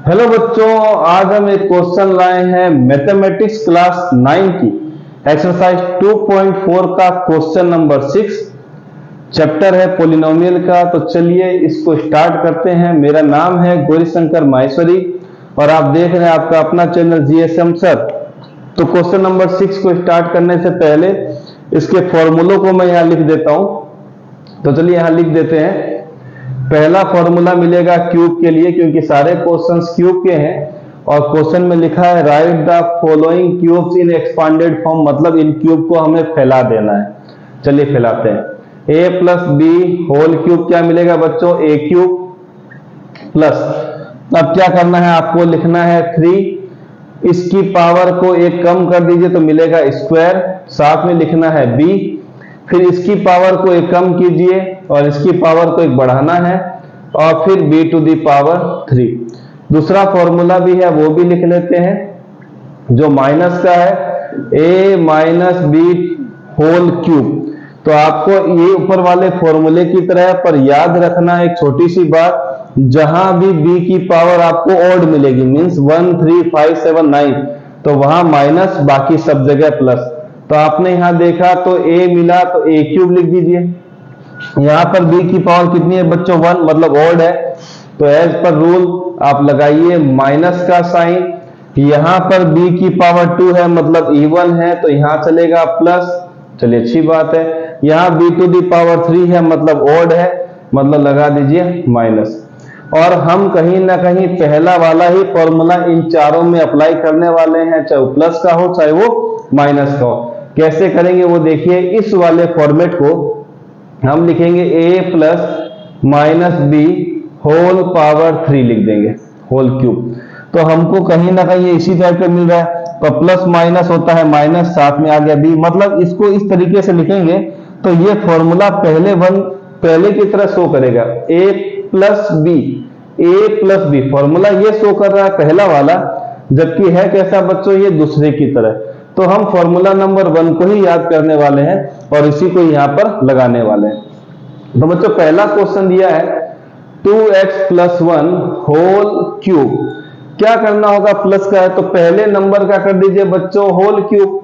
Hello बच्चों, आज हम एक क्वेश्चन लाए हैं मैथमेटिक्स क्लास 9 की एक्सरसाइज 2.4 का क्वेश्चन नंबर 6। चैप्टर है पोलिनोमियल का। तो चलिए इसको स्टार्ट करते हैं। मेरा नाम है गौरीशंकर माहेश्वरी और आप देख रहे हैं आपका अपना चैनल जीएसएम सर। तो क्वेश्चन नंबर 6 को स्टार्ट करने से पहले इसके फॉर्मूलों को मैं यहाँ लिख देता हूं। तो चलिए यहाँ लिख देते हैं। पहला फॉर्मूला मिलेगा क्यूब के लिए, क्योंकि सारे क्वेश्चंस क्यूब के हैं और क्वेश्चन में लिखा है right the following cubes in expanded form, मतलब इन क्यूब को हमें फैला देना है। चलिए फैलाते हैं। a plus b whole cube क्या मिलेगा बच्चों? a क्यूब प्लस, अब क्या करना है आपको, लिखना है 3, इसकी पावर को एक कम कर दीजिए तो मिलेगा स्क्वायर, साथ में लिखना है b, फिर इसकी पावर को एक कम कीजिए और इसकी पावर को एक बढ़ाना है और फिर b टू दी पावर 3। दूसरा फॉर्मूला भी है वो भी लिख लेते हैं जो माइनस का है, a minus b whole cube. तो आपको ये ऊपर वाले फॉर्मूले की तरह है, पर याद रखना एक छोटी सी बात, जहां भी b की पावर आपको ऑड मिलेगी, मींस 1 3 5 7 9, तो वहां माइनस, बाकी सब जगह प्लस। तो आपने यहां देखा तो a मिला तो a क्यूब लिख दीजिए। यहां पर b की पावर कितनी है बच्चों? 1, मतलब ऑड है। तो एज पर रूल आप लगाइए माइनस का साइन। यहां पर b की पावर 2 है, मतलब इवन है, तो यहां चलेगा प्लस। चलिए अच्छी बात है। यहां b टू दी पावर 3 है, मतलब ऑड है, मतलब लगा दीजिए माइनस। और हम कहीं ना कहीं पहला वाला ही फॉर्मूला इन चारों में अप्लाई करने वाले हैं, चाहे वो प्लस का हो चाहे वो माइनस का हो। कैसे करेंगे वो देखिए। इस वाले फॉर्मेट को हम लिखेंगे a plus minus b whole power 3 लिख देंगे, होल क्यूब। तो हमको कहीं ना कहीं इसी टाइप का मिल रहा है, तो प्लस माइनस होता है माइनस, साथ में आ गया b, मतलब इसको इस तरीके से लिखेंगे तो ये फॉर्मूला पहले की तरह शो करेगा, a प्लस बी फॉर्मूला ये शो कर रहा है पहला वाला, जबकि है कैसा बच्चों? ये दूसरे की तरह। तो हम फॉर्मूला नंबर 1 को ही याद करने वाले हैं और इसी को यहां पर लगाने वाले हैं। तो बच्चों पहला क्वेश्चन दिया है 2x प्लस 1 होल क्यूब। क्या करना होगा? प्लस का है तो पहले नंबर का कर दीजिए बच्चों होल क्यूब।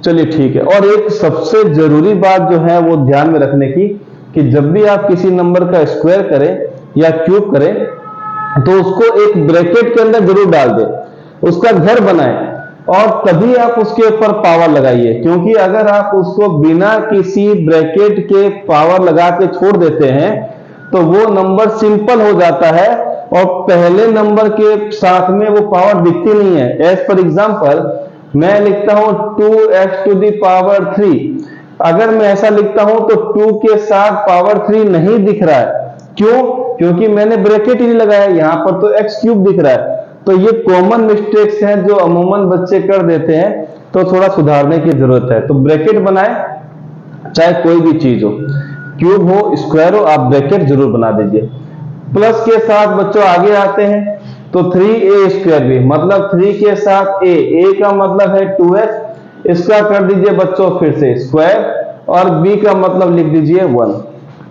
चलिए ठीक है। और एक सबसे जरूरी बात जो है वो ध्यान में रखने की, कि जब भी आप किसी नंबर का स्क्वायर करें या क्यूब करें तो उसको एक ब्रैकेट के अंदर जरूर डाल दें, उसका घर बनाएं और तभी आप उसके ऊपर पावर लगाइए। क्योंकि अगर आप उसको बिना किसी ब्रैकेट के पावर लगा के छोड़ देते हैं तो वो नंबर सिंपल हो जाता है और पहले नंबर के साथ में वो पावर दिखती नहीं है। एज फॉर एग्जांपल मैं लिखता हूं 2x टू दी पावर 3। अगर मैं ऐसा लिखता हूं तो 2 के साथ पावर 3 नहीं दिख रहा है। क्यों? क्योंकि मैंने ब्रैकेट ही नहीं लगाया, यहां पर तो x क्यूब दिख रहा है। तो ये कॉमन मिस्टेक्स हैं जो अमूमन बच्चे कर देते हैं, तो थोड़ा सुधारने की जरूरत है। तो ब्रैकेट बनाए, चाहे कोई भी चीज हो, क्यूब हो स्क्वायर हो, आप ब्रैकेट जरूर बना दीजिए। प्लस के साथ बच्चों आगे आते हैं तो 3a स्क्वायर भी, मतलब 3 के साथ a का मतलब है 2x, इसका कर दीजिए बच्चों फिर से स्क्वायर, और b का मतलब लिख दीजिए 1।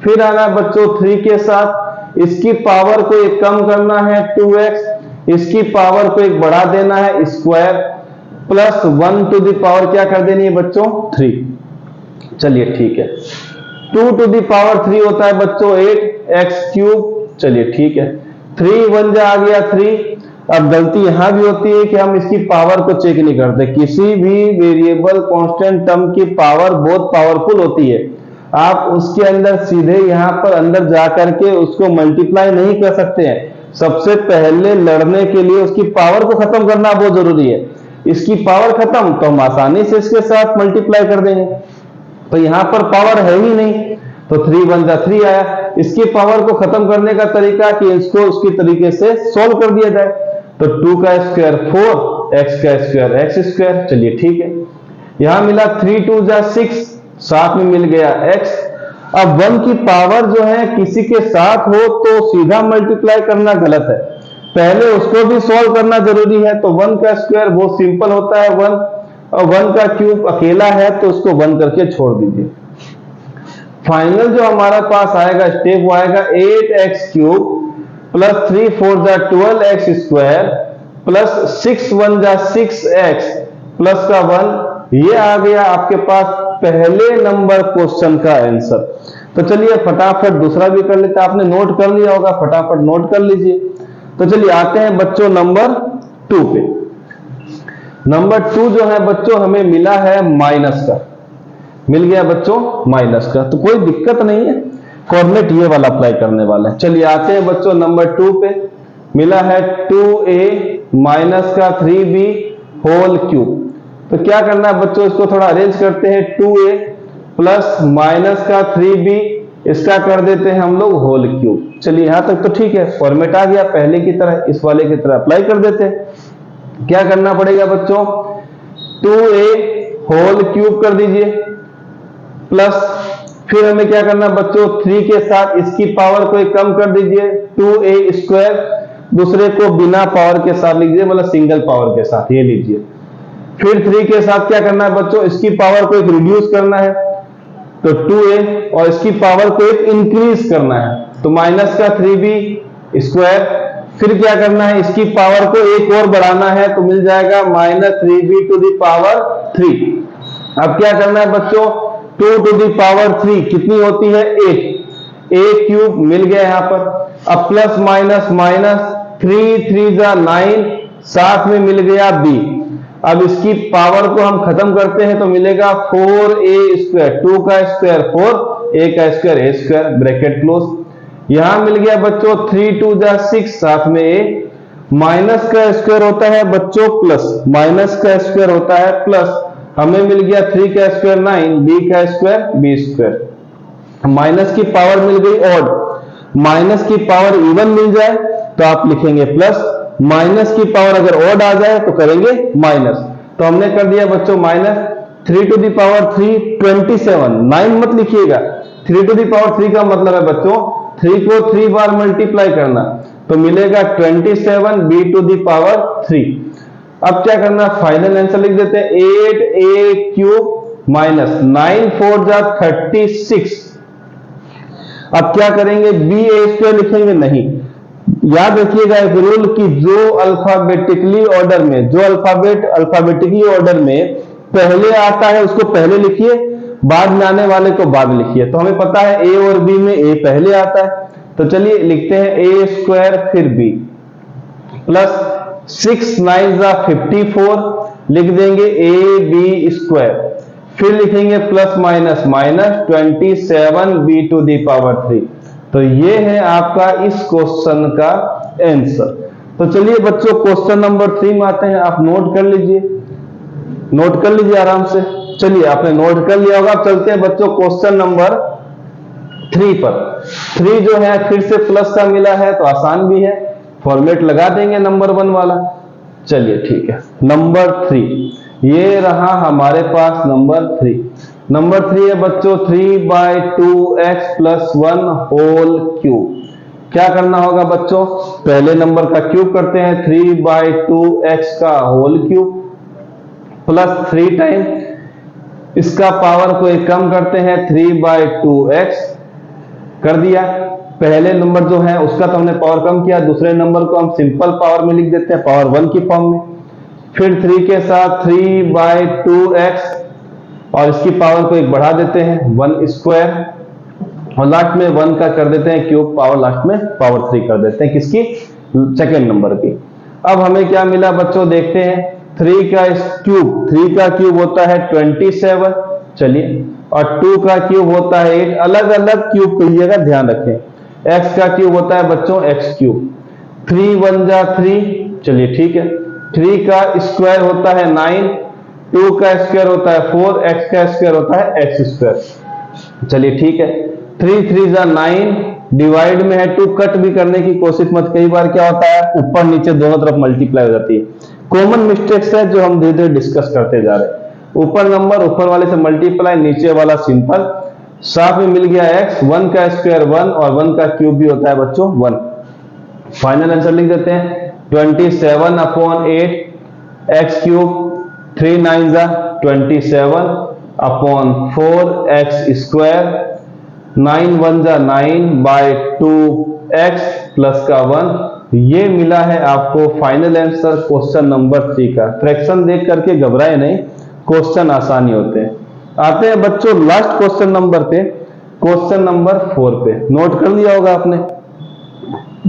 फिर आना बच्चों 3 के साथ, इसकी पावर को एक कम करना है 2x, इसकी पावर को एक बढ़ा देना है square, plus 1 to the power क्या कर देनी है बच्चों? 3। चलिए ठीक है। 2 टू दी पावर 3 होता है बच्चों 8x क्यूब। चलिए ठीक है। 3 1 जा आ गया 3। अब गलती यहां भी होती है कि हम इसकी पावर को चेक नहीं करते। किसी भी वेरिएबल कांस्टेंट टर्म की पावर बहुत पावरफुल होती है, आप उसके अंदर सीधे यहां पर अंदर जाकर के उसको मल्टीप्लाई नहीं कर सकते हैं। सबसे पहले लड़ने के लिए उसकी पावर को खत्म करना बहुत जरूरी है। इसकी पावर खत्म तो हम आसानी से इसके साथ मल्टीप्लाई कर देंगे। तो यहां पर पावर है ही नहीं, तो 3 1 जा 3 आया। इसकी पावर को खत्म करने का तरीका कि इसको उसकी तरीके से सोल्व कर दिया जाए। तो 2 का स्क्वायर 4, x का स्क्वायर x स्क्वायर। चलिए ठीक है। यहां मिला 3 2 जा 6, साथ में मिल गया x। अब 1 की पावर जो है किसी के साथ हो तो सीधा मल्टीप्लाई करना गलत है, पहले उसको भी सॉल्व करना जरूरी है। तो 1 का स्क्वायर बहुत सिंपल होता है 1, और 1 का क्यूब अकेला है तो उसको 1 करके छोड़ दीजिए। फाइनल जो हमारा पास आएगा स्टेप वो आएगा 8x क्यूब प्लस 3 4 जा 12x स्क्वायर प्लस 6 1 जा 6x प्लस का 1। ये आ गया आपके पास पहले नंबर क्वेश्चन का आंसर। तो चलिए फटाफट दूसरा भी कर लेते हैं। आपने नोट कर लिया होगा, फटाफट नोट कर लीजिए। तो चलिए आते हैं बच्चों नंबर 2 पे। नंबर 2 जो है बच्चों हमें मिला है माइनस का, मिल गया बच्चों माइनस का, तो कोई दिक्कत नहीं है, कोऑर्डिनेट ये वाला अप्लाई करने वाला है। चलिए आते हैं बच्चों नंबर 2 पे। मिला है 2a माइनस का 3b होल क्यूब। तो क्या करना है बच्चों, इसको थोड़ा अरेंज करते हैं। 2a प्लस माइनस का 3b, इसका कर देते हैं हम लोग होल क्यूब। चलिए यहां तक तो ठीक है, फॉर्मेट आ गया पहले की तरह, इस वाले की तरह अप्लाई कर देते हैं। क्या करना पड़ेगा बच्चों, 2a होल क्यूब कर दीजिए प्लस फिर हमें क्या करना बच्चों, 3 के साथ इसकी पावर को एक कम कर दीजिए, 2a स्क्वायर, दूसरे को बिना पावर के साथ लिख दीजिए, मतलब सिंगल पावर के साथ, ये लीजिए। फिर 3 के साथ क्या करना है बच्चों, इसकी पावर को एक रिड्यूस करना है, तो 2a, और इसकी पावर को एक इंक्रीज करना है, तो माइनस का 3b स्क्वायर। फिर क्या करना है, इसकी पावर को एक और बढ़ाना है, तो मिल जाएगा minus 3b to the power 3। अब क्या करना है बच्चों, 2 टू द पावर 3 कितनी होती है, 8, a क्यूब मिल गया यहां पर। अब प्लस माइनस माइनस, 3 3 जा 9, साथ में मिल गया b। अब इसकी पावर को हम खत्म करते हैं तो मिलेगा 4a स्क्वायर, 2 का स्क्वायर 4, a का square a square, bracket close. यहां मिल गया बच्चों 3 2 जा 6, साथ में a। माइनस का स्क्वायर होता है बच्चों प्लस, माइनस का स्क्वायर होता है प्लस, हमें मिल गया 3 का स्क्वायर 9, b का स्क्वायर b स्क्वायर। माइनस की पावर मिल गई ऑड, माइनस की पावर इवन मिल जाए तो आप लिखेंगे प्लस, माइनस की पावर अगर ऑड आ जाए तो करेंगे माइनस। तो हमने कर दिया बच्चों माइनस 3 टू द पावर 3 27, 9 मत लिखिएगा, 3 टू द पावर 3 का मतलब है बच्चों 3 को 3 बार मल्टीप्लाई करना, तो मिलेगा 27 b टू द पावर 3। अब क्या करना, फाइनल आंसर लिख देते हैं, 8a क्यूब माइनस 9 4 जा 36। अब क्या करेंगे, ba स्क्वायर लिखेंगे नहीं। याद रखिएगा एक रूल कि जो अल्फाबेटिकली ऑर्डर में, जो अल्फाबेटिकली ऑर्डर में पहले आता है उसको पहले लिखिए, बाद में आने वाले को बाद लिखिए। तो हमें पता है a और b में a पहले आता है, तो चलिए लिखते हैं a स्क्वायर फिर b प्लस 6 9 जा 54, लिख देंगे a b स्क्वायर, फिर लिखेंगे plus minus minus 27 b to the power 3। तो ये है आपका इस क्वेश्चन का आंसर। तो चलिए बच्चों क्वेश्चन नंबर 3 में आते हैं। आप नोट कर लीजिए, नोट कर लीजिए आराम से। चलिए आपने नोट कर लिया होगा, चलते हैं बच्चों क्वेश्चन नंबर 3 पर। 3 जो है फिर से प्लस का मिला है तो आसान भी है, फॉर्मेट लगा देंगे नंबर 1 वाला। चलिए ठीक है, नंबर 3 ये रहा हमारे पास नंबर 3। नंबर 3 है बच्चों 3/2x प्लस 1 होल क्यूब। क्या करना होगा बच्चों, पहले नंबर का क्यूब करते हैं, 3/2x का होल क्यूब प्लस 3 टाइम इसका पावर को एक कम करते हैं, 3/2x कर दिया। पहले नंबर जो है उसका तो हमने पावर कम किया, दूसरे नंबर को हम सिंपल पावर में लिख देते हैं, पावर 1 की फॉर्म में। फिर 3 के साथ 3/2x और इसकी पावर को एक बढ़ा देते हैं 1 स्क्वायर, और लास्ट में 1 का कर देते हैं क्यूब, पावर लास्ट में पावर 3 कर देते हैं, किसकी, सेकेंड नंबर की। अब हमें क्या मिला बच्चों देखते हैं, 3 का क्यूब होता है 27, चलिए, और 2 का क्यूब होता है 8, अलग अलग क्यूब कहिएगा, ध्यान रखें। x का क्यूब होता है बच्चों x क्यूब, 3 1 जा 3, चलिए ठीक है। 3 का स्क्वायर होता है 9, 2 का स्क्वायर होता है 4, x का स्क्वायर होता है x स्क्वायर, चलिए ठीक है। 3 3 जा 9, डिवाइड में है 2, कट भी करने की कोशिश मत, कई बार क्या होता है ऊपर नीचे दोनों तरफ मल्टीप्लाई हो जाती है, कॉमन मिस्टेक्स है जो हम धीरे धीरे डिस्कस करते जा रहे हैं। ऊपर नंबर ऊपर वाले से मल्टीप्लाई, नीचे वाला सिंपल, साथ में मिल गया x, 1 का स्क्वायर 1 और 1 का क्यूब भी होता है बच्चों 1। फाइनल आंसर लिख देते हैं 27/8 x क्यूब, 3 9 जा 27/4 x स्क्वायर, 9 1 जा 9/2x प्लस का 1। ये मिला है आपको फाइनल आंसर क्वेश्चन नंबर 3 का। फ्रैक्शन देख करके घबराए नहीं, क्वेश्चन आसानी होते हैं। आते हैं बच्चों लास्ट क्वेश्चन नंबर पे, क्वेश्चन नंबर 4 पे। नोट कर लिया होगा आपने।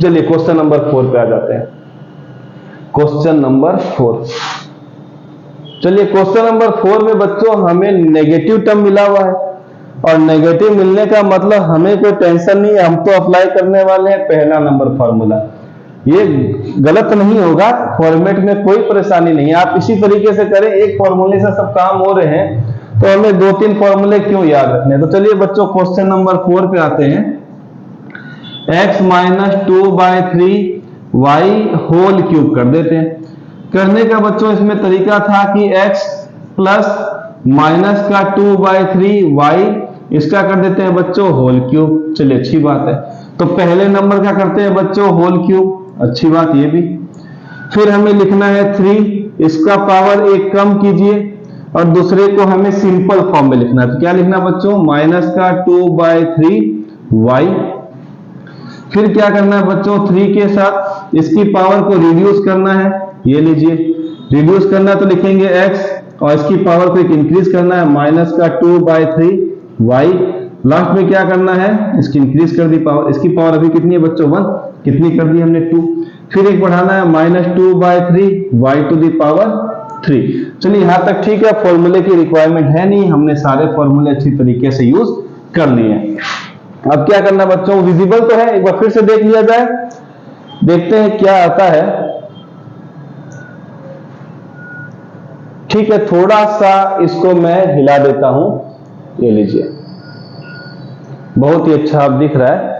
चलिए क्वेश्चन नंबर 4 पे आ जाते हैं। क्वेश्चन नंबर 4, चलिए क्वेश्चन नंबर 4 में बच्चों हमें नेगेटिव टर्म मिला हुआ है, और नेगेटिव मिलने का मतलब हमें कोई टेंशन नहीं है, हम तो अप्लाई करने वाले हैं पहला नंबर फॉर्मूला। ये गलत नहीं होगा, फॉर्मेट में कोई परेशानी नहीं है, आप इसी तरीके से करें। एक फॉर्मूले से सब काम हो रहे हैं तो हमें 2-3 फॉर्मूले क्यों याद रखने। तो चलिए बच्चों क्वेश्चन नंबर 4 पे आते हैं। x minus 2/3 y whole cube कर देते हैं। करने का बच्चों इसमें तरीका था कि x प्लस माइनस का 2/3 y, इसका कर देते हैं बच्चों होल क्यूब। चलिए अच्छी बात है। तो पहले नंबर का करते हैं बच्चों होल क्यूब, अच्छी बात ये भी। फिर हमें लिखना है 3, इसका पावर 1 कम कीजिए, और दूसरे को हमें सिंपल फॉर्म में लिखना है। तो क्या लिखना बच्चों, माइनस का 2/3 y। फिर क्या करना है बच्चों, 3 के साथ इसकी पावर को रिड्यूस करना है। ये लीजिए, रिड्यूस करना है तो लिखेंगे x, और इसकी पावर को एक इंक्रीज करना है, माइनस का 2/3 y। लास्ट में क्या करना है, इसकी इंक्रीज कर दी पावर। इसकी पावर अभी कितनी है बच्चों, 1, कितनी कर दी हमने, 2। फिर एक बढ़ाना है, minus 2/3 y to the power 3। चलिए यहां तक ठीक है, फॉर्मूले की रिक्वायरमेंट है नहीं, हमने सारे फॉर्मूले अच्छी तरीके से यूज कर लिए हैं। अब क्या करना बच्चों, विजिबल तो है, एक बार फिर से देख लिया जाए, देखते हैं क्या आता है। ठीक है, थोड़ा सा इसको मैं हिला देता हूं, ये लीजिए, बहुत ही अच्छा अब दिख रहा है।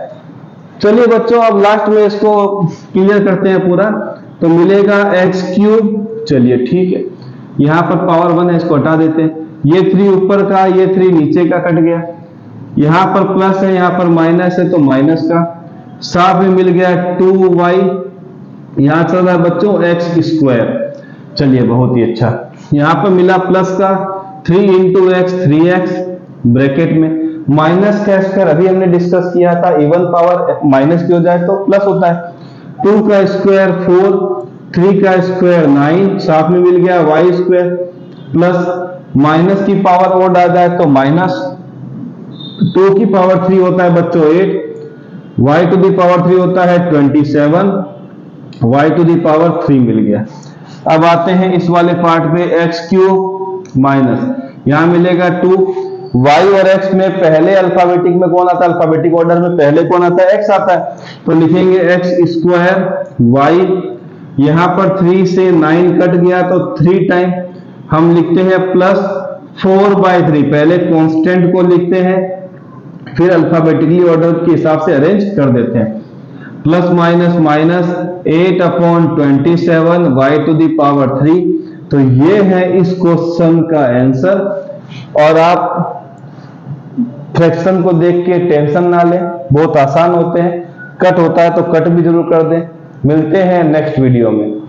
चलिए बच्चों अब लास्ट में इसको क्लियर करते हैं पूरा। तो मिलेगा x क्यूब। चलिए ठीक है, यहां पर पावर 1 है, इसको हटा देते हैं। ये 3 ऊपर का, ये 3 नीचे का कट गया। यहां पर प्लस है, यहां पर माइनस है, तो माइनस का। साथ में मिल गया 2y, यहां चल रहा है बच्चों x स्क्वायर। चलिए बहुत ही अच्छा। यहां पर मिला प्लस का 3 इंटू एक्स, 3x ब्रैकेट में, माइनस का स्क्वायर अभी हमने डिस्कस किया था, इवन पावर माइनस की हो जाए तो प्लस होता है। 2 का स्क्वायर 4, 3 का स्क्वायर 9, साथ में मिल गया y स्क्वायर, प्लस माइनस की पावर और आ जाए तो माइनस 2 की पावर 3 होता है बच्चों 8, y टू दी पावर 3 होता है 27, y टू दी पावर 3 मिल गया। अब आते हैं इस वाले पार्ट पे, x क्यूब माइनस, यहां मिलेगा 2। y और x में पहले अल्फाबेटिक में कौन आता है, अल्फाबेटिक ऑर्डर में पहले कौन आता है, x आता है, तो लिखेंगे x स्क्वायर y। यहां पर 3 से 9 कट गया तो 3 टाइम हम लिखते हैं प्लस 4/3, पहले कांस्टेंट को लिखते हैं, फिर अल्फाबेटिकली ऑर्डर के हिसाब से अरेंज कर देते हैं। Plus minus minus 8/27 y to the power 3। तो ये है इस क्वेश्चन का आंसर। और आप फ्रैक्शन को देख के टेंशन ना लें, बहुत आसान होते हैं। कट होता है तो कट भी जरूर कर दें। मिलते हैं नेक्स्ट वीडियो में।